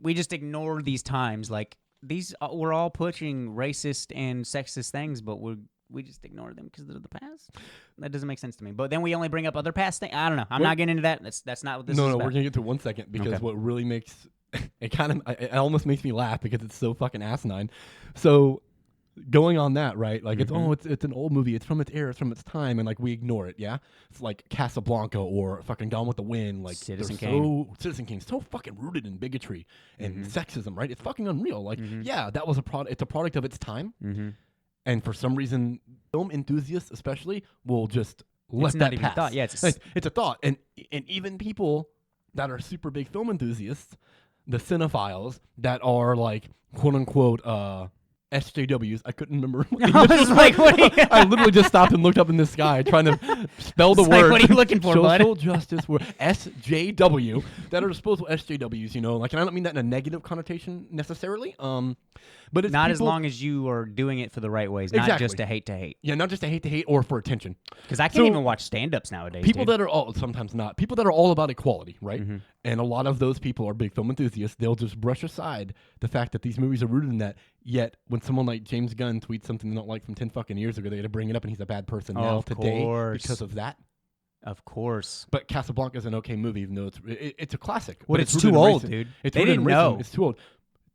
we just ignore these times. Like these, we're all pushing racist and sexist things, but we just ignore them because they're the past. That doesn't make sense to me. But then we only bring up other past things. I don't know. I'm not getting into that. That's not what this is about. No, we're gonna get to 1 second because what really makes it almost makes me laugh because it's so fucking asinine. So going on that, right? Like it's an old movie. It's from its era. It's from its time, and like we ignore it. Yeah, it's like Casablanca or fucking Gone with the Wind. Like Citizen Kane, so fucking rooted in bigotry and sexism, right? It's fucking unreal. Like yeah, that was a product. It's a product of its time. And for some reason, film enthusiasts especially will just let that pass. Thought. Yeah, it's a thought, and even people that are super big film enthusiasts, the cinephiles that are like quote unquote SJWs. I couldn't remember. I literally just stopped and looked up in the sky trying to spell the word. Like, what are you looking for, bud? Social justice word. SJW. That are disposable SJWs, you know. Like, and I don't mean that in a negative connotation necessarily. But it's not as long as you are doing it for the right ways, not just to hate. Yeah, not just to hate or for attention. Because I can't even watch stand-ups nowadays. People that are sometimes not. People that are all about equality, right? And a lot of those people are big film enthusiasts. They'll just brush aside the fact that these movies are rooted in that. Yet when someone like James Gunn tweets something they don't like from 10 fucking years ago, they got to bring it up, and he's a bad person now today because of that. Of course. But Casablanca is an okay movie, even though it's a classic. Well, it's too old, dude. They didn't know. It's too old.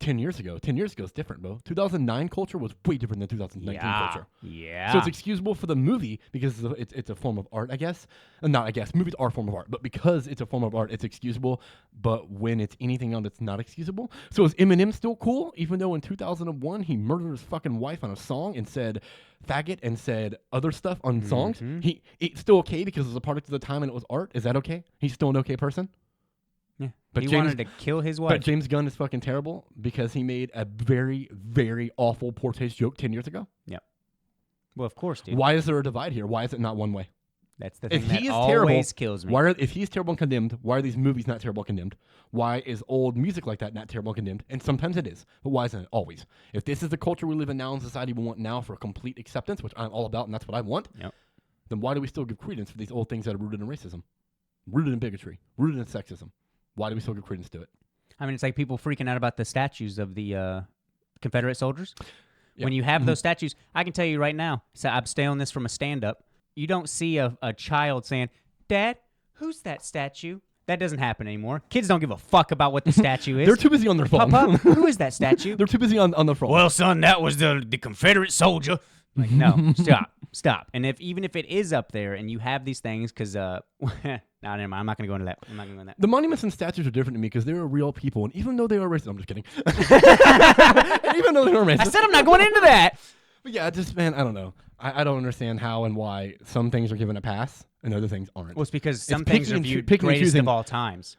10 years ago. 10 years ago is different, bro. 2009 culture was way different than 2019 culture. Yeah. So it's excusable for the movie because it's a form of art, I guess. Not I guess. Movies are a form of art. But because it's a form of art, it's excusable. But when it's anything else, it's not excusable. So is Eminem still cool? Even though in 2001 he murdered his fucking wife on a song and said faggot and said other stuff on songs? It's still okay because it was a product of the time and it was art? Is that okay? He's still an okay person? Yeah, but he wanted to kill his wife. But James Gunn is fucking terrible because he made a very, very awful poor taste joke 10 years ago. Yeah. Well, of course, dude. Why is there a divide here? Why is it not one way? That's the thing that always kills me. If he's terrible and condemned, why are these movies not terrible and condemned? Why is old music like that not terrible and condemned? And sometimes it is, but why isn't it always? If this is the culture we live in now in society we want now for complete acceptance, which I'm all about and that's what I want, then why do we still give credence for these old things that are rooted in racism, rooted in bigotry, rooted in sexism? Why do we still give credence to it? I mean, it's like people freaking out about the statues of the Confederate soldiers. Yeah. When you have those statues, I can tell you right now, so I'm stealing this from a stand-up, you don't see a child saying, Dad, who's that statue? That doesn't happen anymore. Kids don't give a fuck about what the statue is. They're too busy on their phone. Papa, who is that statue? They're too busy on their phone. Well, son, that was the Confederate soldier. Like, no, stop. And even if it is up there and you have these things, because, no, never mind. I'm not going to go into that. The monuments and statues are different to me because they're real people. And even though they are racist, I'm just kidding. Even though they are racist. I said I'm not going into that. But yeah, just, man, I don't know. I don't understand how and why some things are given a pass and other things aren't. Well, it's because some things are viewed greatest of all times.